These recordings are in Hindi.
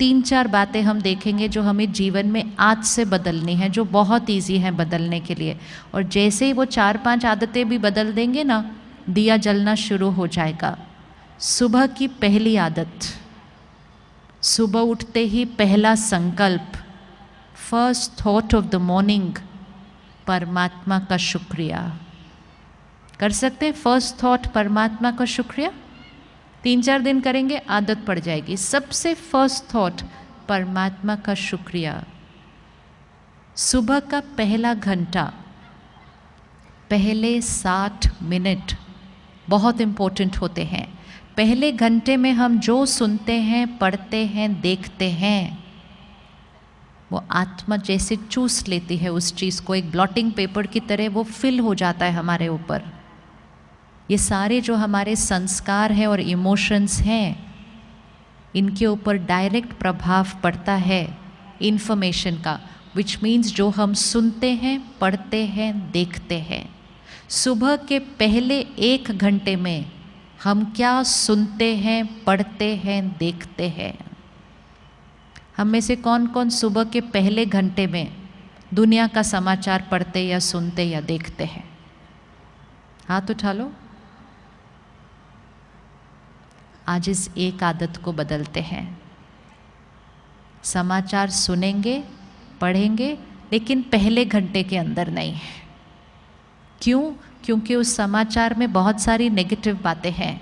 3-4 बातें हम देखेंगे जो हमें जीवन में आज से बदलनी है, जो बहुत ईजी है बदलने के लिए। और जैसे ही वो 4-5 आदतें भी बदल देंगे ना, दिया जलना शुरू हो जाएगा। सुबह की पहली आदत, सुबह उठते ही पहला संकल्प, first thought of the morning, परमात्मा का शुक्रिया। कर सकते हैं फर्स्ट थॉट परमात्मा का शुक्रिया? 3-4 दिन करेंगे, आदत पड़ जाएगी। सबसे फर्स्ट थॉट परमात्मा का शुक्रिया। सुबह का पहला घंटा, पहले 60 मिनट बहुत इम्पोर्टेंट होते हैं। पहले घंटे में हम जो सुनते हैं, पढ़ते हैं, देखते हैं, वो आत्मा जैसे चूस लेती है उस चीज़ को, एक ब्लॉटिंग पेपर की तरह वो फिल हो जाता है हमारे ऊपर। ये सारे जो हमारे संस्कार हैं और इमोशंस हैं, इनके ऊपर डायरेक्ट प्रभाव पड़ता है इन्फॉर्मेशन का, विच मीन्स जो हम सुनते हैं, पढ़ते हैं, देखते हैं। सुबह के पहले 1 घंटे में हम क्या सुनते हैं, पढ़ते हैं, देखते हैं? हम में से कौन कौन सुबह के पहले घंटे में दुनिया का समाचार पढ़ते या सुनते या देखते हैं? हाथ उठा लो। आज इस एक आदत को बदलते हैं। समाचार सुनेंगे, पढ़ेंगे, लेकिन पहले घंटे के अंदर नहीं। क्यों? क्योंकि उस समाचार में बहुत सारी नेगेटिव बातें हैं,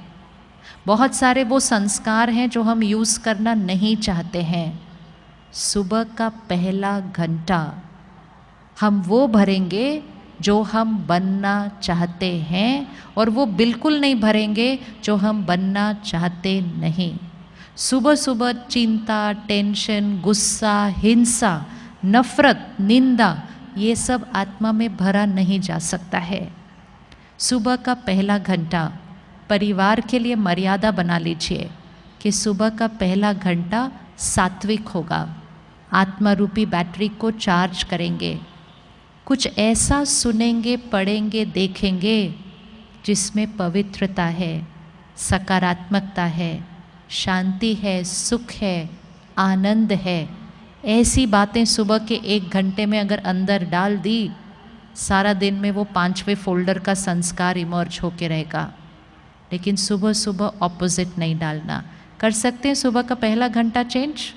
बहुत सारे वो संस्कार हैं जो हम यूज़ करना नहीं चाहते हैं। सुबह का पहला घंटा हम वो भरेंगे जो हम बनना चाहते हैं, और वो बिल्कुल नहीं भरेंगे जो हम बनना चाहते नहीं। सुबह सुबह चिंता, टेंशन, गुस्सा, हिंसा, नफरत, निंदा, ये सब आत्मा में भरा नहीं जा सकता है। सुबह का पहला घंटा परिवार के लिए मर्यादा बना लीजिए कि सुबह का पहला घंटा सात्विक होगा। आत्मा रूपी बैटरी को चार्ज करेंगे। कुछ ऐसा सुनेंगे, पढ़ेंगे, देखेंगे जिसमें पवित्रता है, सकारात्मकता है, शांति है, सुख है, आनंद है। ऐसी बातें सुबह के 1 घंटे में अगर अंदर डाल दी, सारा दिन में वो 5वें फोल्डर का संस्कार इमर्ज होके रहेगा। लेकिन सुबह सुबह ऑपोजिट नहीं डालना। कर सकते हैं सुबह का पहला घंटा चेंज?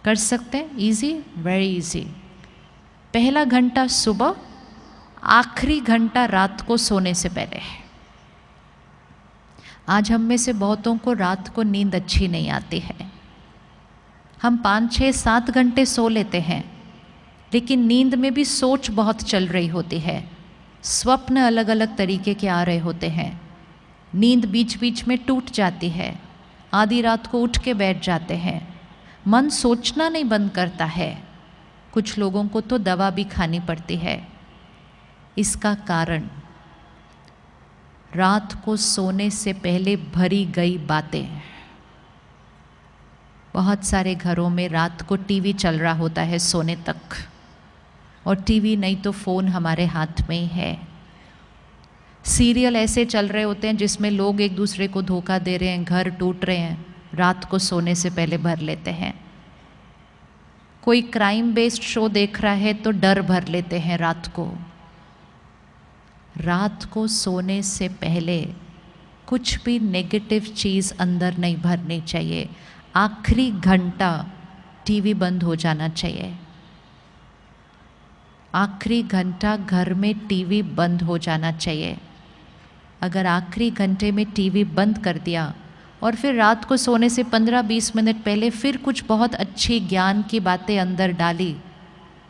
कर सकते हैं? Easy, very easy. पहला घंटा सुबह, आखिरी घंटा रात को सोने से पहले है। आज हम में से बहुतों को रात को नींद अच्छी नहीं आती है। हम 5, 6, 7 घंटे सो लेते हैं, लेकिन नींद में भी सोच बहुत चल रही होती है, स्वप्न अलग अलग तरीके के आ रहे होते हैं, नींद बीच बीच में टूट जाती है, आधी रात को उठ के बैठ जाते हैं, मन सोचना नहीं बंद करता है। कुछ लोगों को तो दवा भी खानी पड़ती है। इसका कारण रात को सोने से पहले भरी गई बातें। बहुत सारे घरों में रात को टीवी चल रहा होता है सोने तक, और टीवी नहीं तो फ़ोन हमारे हाथ में ही है। सीरियल ऐसे चल रहे होते हैं जिसमें लोग एक दूसरे को धोखा दे रहे हैं, घर टूट रहे हैं, रात को सोने से पहले भर लेते हैं। कोई क्राइम बेस्ड शो देख रहा है तो डर भर लेते हैं रात को। रात को सोने से पहले कुछ भी नेगेटिव चीज़ अंदर नहीं भरनी चाहिए। आखिरी घंटा टीवी बंद हो जाना चाहिए। आखिरी घंटा घर में टीवी बंद हो जाना चाहिए। अगर आखिरी घंटे में टीवी बंद कर दिया और फिर रात को सोने से 15-20 मिनट पहले फिर कुछ बहुत अच्छी ज्ञान की बातें अंदर डाली,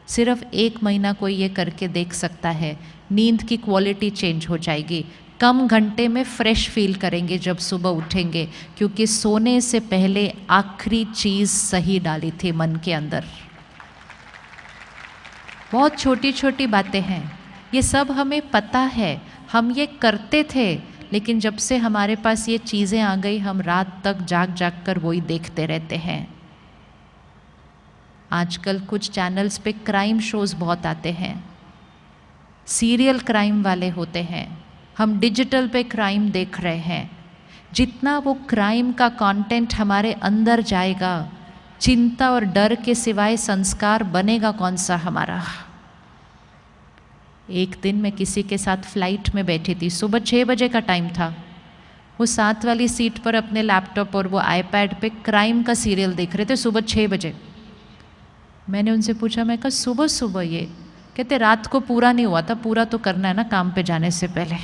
सिर्फ 1 महीना कोई ये करके देख सकता है, नींद की क्वालिटी चेंज हो जाएगी। कम घंटे में फ्रेश फील करेंगे जब सुबह उठेंगे, क्योंकि सोने से पहले आखिरी चीज़ सही डाली थी मन के अंदर। बहुत छोटी छोटी बातें हैं, ये सब हमें पता है, हम ये करते थे, लेकिन जब से हमारे पास ये चीज़ें आ गई, हम रात तक जाग जाग कर वही देखते रहते हैं। आजकल कुछ चैनल्स पे क्राइम शोज़ बहुत आते हैं, सीरियल क्राइम वाले होते हैं। हम डिजिटल पे क्राइम देख रहे हैं। जितना वो क्राइम का कंटेंट हमारे अंदर जाएगा, चिंता और डर के सिवाय संस्कार बनेगा कौन सा हमारा। एक दिन मैं किसी के साथ फ्लाइट में बैठी थी, सुबह 6 बजे का टाइम था। वो साथ वाली सीट पर अपने लैपटॉप और वो आईपैड पे क्राइम का सीरियल देख रहे थे सुबह 6 बजे। मैंने उनसे पूछा, मैं कहा सुबह सुबह ये? कहते रात को पूरा नहीं हुआ था, पूरा तो करना है ना काम पे जाने से पहले।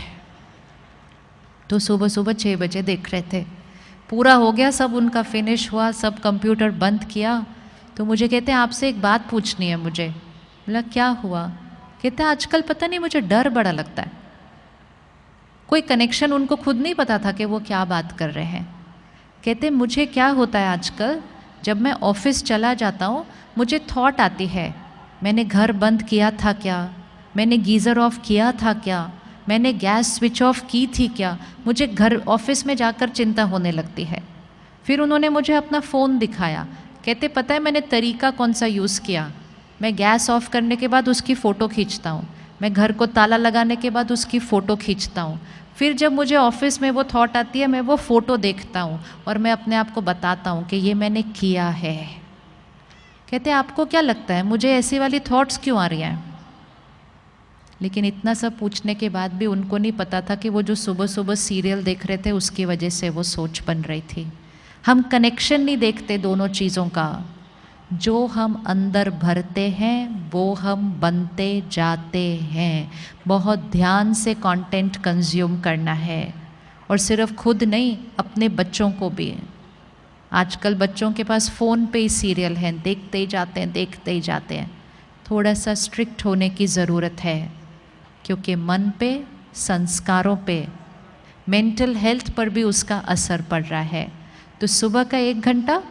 तो सुबह सुबह 6 बजे देख रहे थे, पूरा हो गया, सब उनका फिनिश हुआ, सब कंप्यूटर बंद किया। तो मुझे कहते हैं आपसे एक बात पूछनी है मुझे। बोला क्या हुआ? कहते हैं आजकल पता नहीं मुझे डर बड़ा लगता है। कोई कनेक्शन उनको खुद नहीं पता था कि वो क्या बात कर रहे हैं। कहते मुझे क्या होता है आजकल, जब मैं ऑफिस चला जाता हूँ मुझे थॉट आती है, मैंने घर बंद किया था क्या, मैंने गीज़र ऑफ किया था क्या, मैंने गैस स्विच ऑफ की थी क्या। मुझे घर ऑफिस में जाकर चिंता होने लगती है। फिर उन्होंने मुझे अपना फ़ोन दिखाया। कहते पता है मैंने तरीका कौन सा यूज़ किया? मैं गैस ऑफ करने के बाद उसकी फ़ोटो खींचता हूँ, मैं घर को ताला लगाने के बाद उसकी फ़ोटो खींचता हूँ। फिर जब मुझे ऑफिस में वो थॉट आती है मैं वो फ़ोटो देखता हूँ और मैं अपने आप को बताता हूँ कि ये मैंने किया है। कहते आपको क्या लगता है मुझे ऐसी वाली थॉट्स क्यों आ रही हैं? लेकिन इतना सब पूछने के बाद भी उनको नहीं पता था कि वो जो सुबह सुबह सीरियल देख रहे थे उसकी वजह से वो सोच बन रही थी। हम कनेक्शन नहीं देखते दोनों चीज़ों का। जो हम अंदर भरते हैं वो हम बनते जाते हैं। बहुत ध्यान से कंटेंट कंज्यूम करना है, और सिर्फ खुद नहीं अपने बच्चों को भी। आजकल बच्चों के पास फ़ोन पे ही सीरियल हैं, देखते ही जाते हैं, देखते ही जाते हैं। थोड़ा सा स्ट्रिक्ट होने की ज़रूरत है, क्योंकि मन पे, संस्कारों पे, मेंटल हेल्थ पर भी उसका असर पड़ रहा है। तो सुबह का 1 घंटा,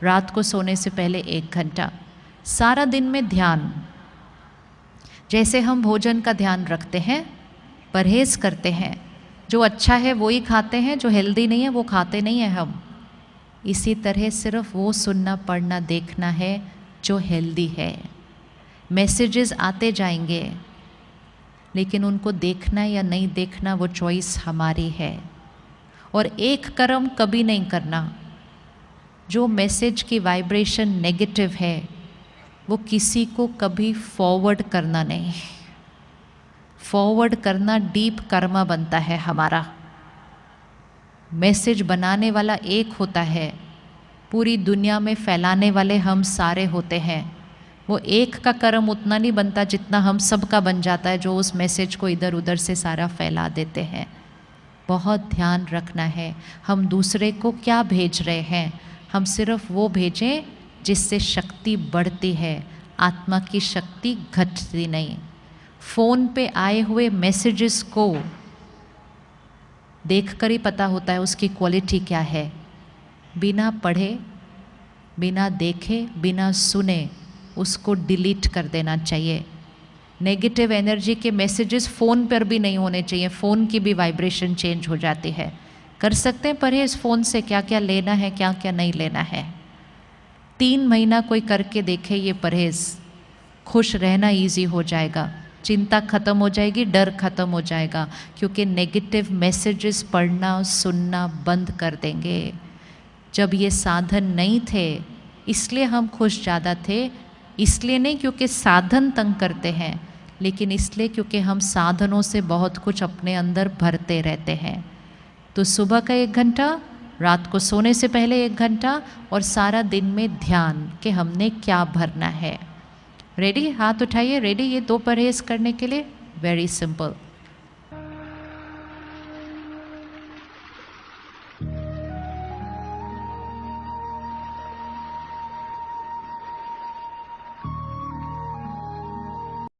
रात को सोने से पहले 1 घंटा, सारा दिन में ध्यान। जैसे हम भोजन का ध्यान रखते हैं, परहेज़ करते हैं, जो अच्छा है वो ही खाते हैं, जो हेल्दी नहीं है वो खाते नहीं हैं हम। इसी तरह सिर्फ वो सुनना, पढ़ना, देखना है जो हेल्दी है। मैसेजेस आते जाएंगे, लेकिन उनको देखना या नहीं देखना वो चॉइस हमारी है। और एक कर्म कभी नहीं करना। जो मैसेज की वाइब्रेशन नेगेटिव है वो किसी को कभी फॉरवर्ड करना नहीं। फॉरवर्ड करना डीप कर्मा बनता है हमारा। मैसेज बनाने वाला एक होता है, पूरी दुनिया में फैलाने वाले हम सारे होते हैं। वो एक का कर्म उतना नहीं बनता जितना हम सब का बन जाता है, जो उस मैसेज को इधर उधर से सारा फैला देते हैं। बहुत ध्यान रखना है हम दूसरे को क्या भेज रहे हैं। हम सिर्फ वो भेजें जिससे शक्ति बढ़ती है, आत्मा की शक्ति घटती नहीं। फ़ोन पे आए हुए मैसेजेस को देखकर ही पता होता है उसकी क्वालिटी क्या है। बिना पढ़े, बिना देखे, बिना सुने उसको डिलीट कर देना चाहिए। नेगेटिव एनर्जी के मैसेजेस फ़ोन पर भी नहीं होने चाहिए, फ़ोन की भी वाइब्रेशन चेंज हो जाती है। कर सकते हैं परहेज़ फ़ोन से, क्या क्या लेना है, क्या क्या नहीं लेना है। 3 महीना कोई करके देखे ये परहेज़, खुश रहना इजी हो जाएगा, चिंता ख़त्म हो जाएगी, डर ख़त्म हो जाएगा, क्योंकि नेगेटिव मैसेजेस पढ़ना सुनना बंद कर देंगे। जब ये साधन नहीं थे इसलिए हम खुश ज़्यादा थे, इसलिए नहीं क्योंकि साधन तंग करते हैं, लेकिन इसलिए क्योंकि हम साधनों से बहुत कुछ अपने अंदर भरते रहते हैं। तो सुबह का 1 घंटा, रात को सोने से पहले 1 घंटा, और सारा दिन में ध्यान कि हमने क्या भरना है। रेडी? हाथ उठाइए। रेडी? ये 2 परहेज़ करने के लिए वेरी सिंपल।